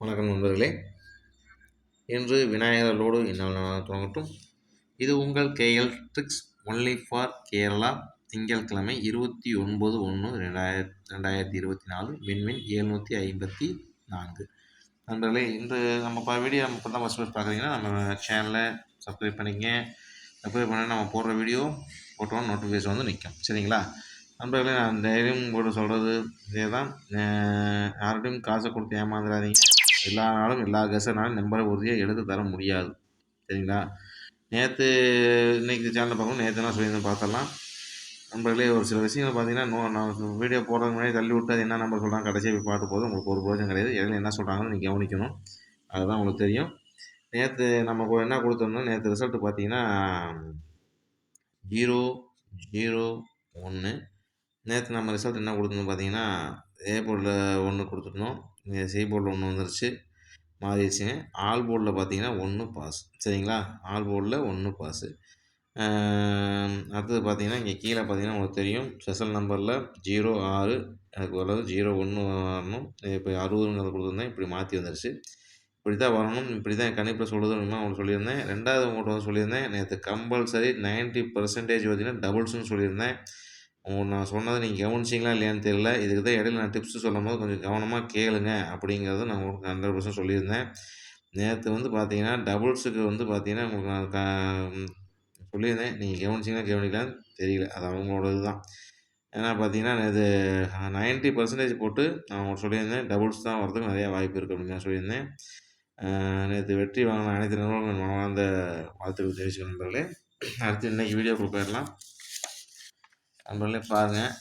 வணக்கம் நண்பர்களே. இன்று விநாயகரோடு என்னால் தொடங்கட்டும். இது உங்கள் KL tricks only for Kerala. திங்கட்கிழமை 29/1/2024 விண்மின் 754. நண்பர்களே, இன்று நம்ம வீடியோ இப்போ தான் ஃபஸ்ட் பார்க்குறீங்கன்னா நம்ம சேனலை சப்ஸ்கிரைப் பண்ணிக்கங்க. சப்ஸ்கிரைப் பண்ணால் நம்ம போடுற வீடியோ போட்டோன்னு நோட்டிஃபிகேஷன் வந்து நிற்கும். சரிங்களா நண்பர்களே, நான் தைரியம் கூட சொல்கிறது இதே தான். யார்கிட்டையும் காசை கொடுத்து ஏமாந்துடாதீங்க. எல்லா நாளும் எல்லா கெஸ்ட்னாலும் நம்பரை உறுதியாக எடுத்து தர முடியாது. சரிங்களா நேற்று இன்றைக்கி சேனலில் பார்க்கணும். நேற்று நான் சொல்லியிருந்தேன் பார்த்துடலாம். நண்பர்களே, ஒரு சில விஷயங்கள் பார்த்தீங்கன்னா நான் வீடியோ போடுறதுக்கு முன்னாடி தள்ளி விட்டு அது என்ன நம்பர் சொல்கிறாங்க கடைசியாக போய் பார்த்து போதும் உங்களுக்கு ஒரு பிரோஜனம் கிடையாது. இடையில என்ன சொல்கிறாங்கன்னு நீங்கள் கவனிக்கணும். அதுதான் உங்களுக்கு தெரியும். நேற்று நம்ம என்ன கொடுத்துருந்தோம், நேற்று ரிசல்ட்டு பார்த்தீங்கன்னா 001. நேற்று நம்ம ரிசல்ட் என்ன கொடுத்துருந்தோம் பார்த்தீங்கன்னா ஏ போர்டில் 1 கொடுத்துருந்தோம். சி போர்டில் 1 வந்துருச்சு, மாறிடுச்சுங்க. ஆல் போர்டில் பார்த்தீங்கன்னா 1 பாஸ். சரிங்களா ஆல் போர்டில் 1 பாஸு. அடுத்தது பார்த்தீங்கன்னா இங்கே கீழே பார்த்தீங்கன்னா உங்களுக்கு தெரியும் ஸ்பெஷல் நம்பரில் 06 எனக்கு வரது 01 வரணும். இப்போ 60ங்கிறத கொடுத்துருந்தேன், இப்படி மாற்றி வந்துருச்சு. இப்படி தான் வரணும், இப்படி தான் என் கணிப்பில் சொல்லுறது உங்களுக்கு சொல்லியிருந்தேன். ரெண்டாவது உங்கள்கிட்ட வந்து சொல்லியிருந்தேன் நேற்று கம்பல்சரி 90% பார்த்தீங்கன்னா டபுள்ஸ்னு சொல்லியிருந்தேன். நான் சொன்னதை நீங்கள் கவனிச்சிங்களா இல்லையான்னு தெரியல. இதுக்கு தான் இடையில நான் டிப்ஸ் சொல்லும் போது கொஞ்சம் கவனமாக கேளுங்க அப்படிங்கிறத நான் உங்களுக்கு 100% சொல்லியிருந்தேன். நேற்று வந்து பார்த்தீங்கன்னா டபுள்ஸுக்கு வந்து பார்த்தீங்கன்னா உங்களுக்கு நான் சொல்லியிருந்தேன். நீங்கள் கவனிச்சிங்களா கவனிக்கலான்னு தெரியல, அது அவங்களோட இதுதான். ஏன்னா பார்த்தீங்கன்னா இது 90% போட்டு நான் உங்களுக்கு சொல்லியிருந்தேன் டபுள்ஸ் தான் வரதுக்கு நிறையா வாய்ப்பு இருக்குது அப்படின்னு நான் சொல்லியிருந்தேன். நேற்று வெற்றி வாங்கின அனைத்து நண்பர்களும் மனமார்ந்த வாழ்த்துக்கள் தெரிவிச்சுக்க நண்பர்களே. அடுத்து இன்றைக்கி வீடியோக்குள்ள போயிடலாம். நண்பர்களே பாருங்கள்,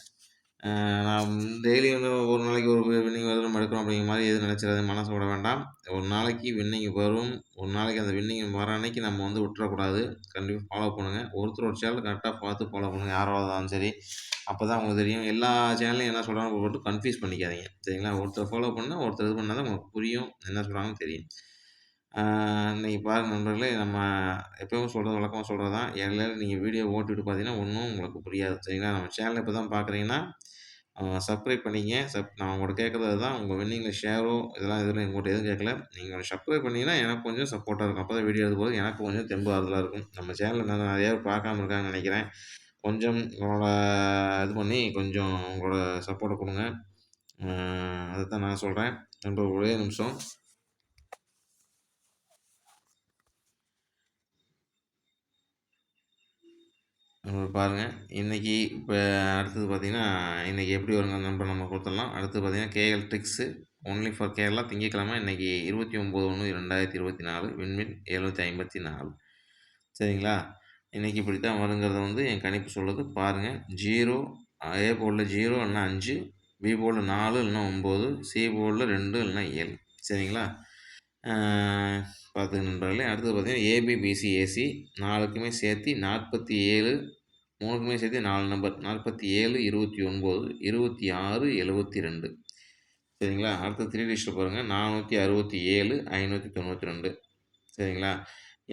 நான் டெய்லி வந்து ஒரு நாளைக்கு ஒரு வின்னிங் வரும் நம்ம எடுக்கிறோம் அப்படிங்கிற மாதிரி எதுவும் நினச்சிடாது, மனசு விட வேண்டாம். ஒரு நாளைக்கு வின்னிங் வரும், ஒரு நாளைக்கு அந்த வின்னிங் வர அன்னைக்கு நம்ம வந்து விட்டுறக்கூடாது. கண்டிப்பாக ஃபாலோ பண்ணுங்கள். ஒருத்தரோட சேனல் கரெக்டாக பார்த்து ஃபாலோ பண்ணுங்கள், யாராவது இருந்தாலும் சரி. அப்போ தான் உங்களுக்கு தெரியும். எல்லா சேனல்லையும் என்ன சொல்கிறாங்க போட்டு கன்ஃபியூஸ் பண்ணிக்காதீங்க. சரிங்களா ஒருத்தர் ஃபாலோ பண்ணால் ஒருத்தர் இது பண்ணால் தான் உங்களுக்கு புரியும், என்ன சொல்கிறாங்கன்னு தெரியும். இன்றைக்கி பாருங்கள் நண்பர்களே, நம்ம எப்பவும் சொல்கிறது வழக்கமாக சொல்கிறது தான். இடையில நீங்கள் வீடியோ ஓட்டிவிட்டு பார்த்தீங்கன்னா ஒன்றும் உங்களுக்கு புரியாது. சரிங்களா நம்ம சேனலை இப்போ தான் பார்க்குறீங்கன்னா சப்ஸ்கிரைப் பண்ணிங்க. நான் உங்கள்கிட்ட கேட்குறது தான். உங்கள் வின்னிங்கில் ஷேரோ இதெல்லாம் உங்கள்கிட்ட எதுவும் கேட்கல. நீங்கள் சப்ஸ்கிரைப் பண்ணிங்கன்னா எனக்கு கொஞ்சம் சப்போர்ட்டாக இருக்கும். அப்போ தான் வீடியோ எடுக்கும்போது எனக்கு கொஞ்சம் தெம்பு ஆறுதலாக இருக்கும். நம்ம சேனலில் நிறையா பேர் பார்க்காம இருக்காங்கன்னு நினைக்கிறேன். கொஞ்சம் உங்களோட இது பண்ணி கொஞ்சம் உங்களோட சப்போர்ட்டை கொடுங்க. அதை தான் நான் சொல்கிறேன். நண்பர் ஒரே நிமிஷம். பாருங்கள், இன்றைக்கி இப்போ அடுத்தது பார்த்திங்கன்னா இன்றைக்கி எப்படி வருங்க நம்பர் நம்ம கொடுத்துடலாம். அடுத்து பார்த்திங்கன்னா KL tricks only for Kerala. திங்கட்கிழமை இன்றைக்கி 29/1/2024 விண்மின் 754. சரிங்களா இன்றைக்கி இப்படி தான் வருங்கிறத வந்து என் கணிப்பு சொல்லுது. பாருங்கள், 0 ஏ போர்டில் 0 இல்லைனா 5, பி போர்டில் 4 இல்லைனா 9, சி போர்டில் 2 இல்லைனா 7. சரிங்களா பார்த்துங்க நண்பர்களே. அடுத்தது பார்த்திங்கன்னா ஏபிபிசி ஏசி 4க்குமே சேர்த்து 47, 3க்குமே சேர்த்து 4 நம்பர் 47, 29, 26, 72. சரிங்களா அடுத்து 3 டிஜிட்டில் பாருங்கள் 467, 592. சரிங்களா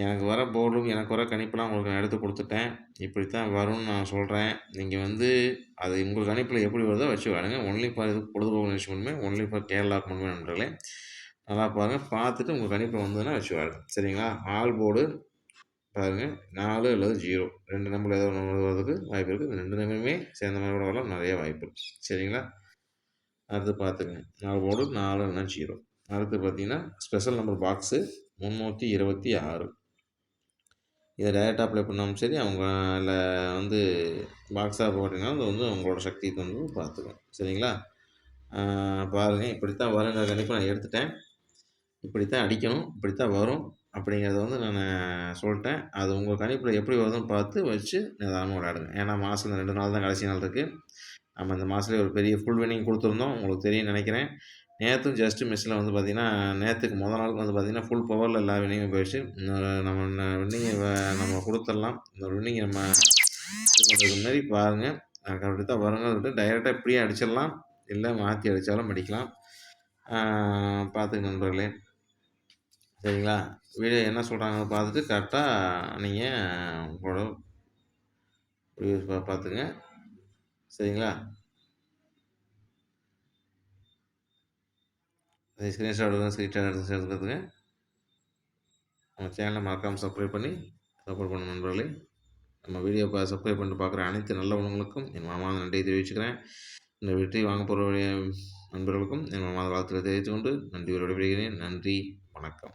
எனக்கு வர போர்டும் எனக்கு வர கணிப்பெலாம் உங்களுக்கு நான் எடுத்து கொடுத்துட்டேன். இப்படி தான் வரும்னு நான் சொல்கிறேன். நீங்கள் வந்து அது உங்கள் கணிப்பில் எப்படி வருதோ வச்சு வாடுங்க. ஒன்லி ஃபார் இது பொழுதுபோக்கு நிகழ்ச்சி மட்டுமே, ஒன்லி ஃபார் கேரளாவுக்கு மட்டுமே நண்பர்களே. நல்லா பாருங்கள், பார்த்துட்டு உங்கள் கணிப்பில் வந்ததுன்னா வச்சு வாடுங்க. சரிங்களா ஆல் போர்டு பாருங்கள் 4 அல்லது 0 2 நம்பர் ஏதோ ஒன்று வரதுக்கு வாய்ப்பு இருக்குது. இந்த 2 நம்பருமே சேர்ந்த மாதிரி கூட வரலாம், நிறைய வாய்ப்பு இருக்குது. சரிங்களா அடுத்து பார்த்துக்குங்க 4 போர்டு 4 இல்லைனா 0. அடுத்து பார்த்தீங்கன்னா ஸ்பெஷல் நம்பர் பாக்ஸு 326. இதை டைரெக்டாக அப்ளை பண்ணாலும் சரி, அவங்க அதில் வந்து பாக்ஸாக போட்டிங்கன்னா அது வந்து உங்களோட சக்திக்கு வந்து பார்த்துக்கும். சரிங்களா பாருங்கள், இப்படித்தான் வருங்கிற கணிப்பு நான் எடுத்துட்டேன். இப்படித்தான் அடிக்கணும், இப்படித்தான் வரும் அப்படிங்கிறத வந்து நான் சொல்லிட்டேன். அது உங்கள் கணிப்பில் எப்படி வருதுன்னு பார்த்து வச்சு நிதானமாக விளையாடுங்க. ஏன்னா மாதம் 2 நாள் தான் கடைசி நாள் இருக்குது. நம்ம இந்த மாதத்துலேயே ஒரு பெரிய ஃபுல் வின்னிங் கொடுத்துருந்தோம், உங்களுக்கு தெரியும்னு நினைக்கிறேன். நேற்றும் ஜஸ்ட்டு மிஸ்ஸில் வந்து பார்த்திங்கன்னா நேற்றுக்கு முதல் நாளுக்கு வந்து பார்த்திங்கன்னா ஃபுல் பவரில் எல்லா வின்னிங்கும் போயிடுச்சு. நம்ம வின்னிங்கை நம்ம கொடுத்துடலாம். இந்த வின்னிங்கை நம்ம இது பண்ணுறதுக்கு முன்னாடி பாருங்கள், அப்படி தான் வருங்க. விட்டு டைரெக்டாக இப்படியே அடிச்சிடலாம், இல்லை மாற்றி அடித்தாலும் அடிக்கலாம். பார்த்துங்க நண்பர்களே. சரிங்களா வீடியோ என்ன சொல்கிறாங்கன்னு பார்த்துட்டு கரெக்டாக நீங்கள் உங்களோட வீடியோஸ் பார்த்துங்க. சரிங்களா அதை ஸ்க்ரீன்ஷாட் எடுங்க, ஸ்க்ரீன்ஷாட் எடுத்து எடுத்துக்கங்க. நம்ம சேனலை மறக்காமல் சப்ஸ்கிரைப் பண்ணி சப்போர்ட் பண்ணுங்க நண்பர்களே. நம்ம வீடியோ சப்ஸ்கிரைப் பண்ணிட்டு பார்க்குற அனைத்து நல்ல உள்ளவங்களுக்கும் என் மனமார்ந்த நன்றியை தெரிவிச்சுக்கிறேன். இந்த வெற்றி வாங்க போகிற நண்பர்களுக்கும் என் மனமார்ந்த வாழ்த்துக்களை தெரிவித்துக் கொண்டு நன்றி விடைபெறுகிறேன். நன்றி, வணக்கம்.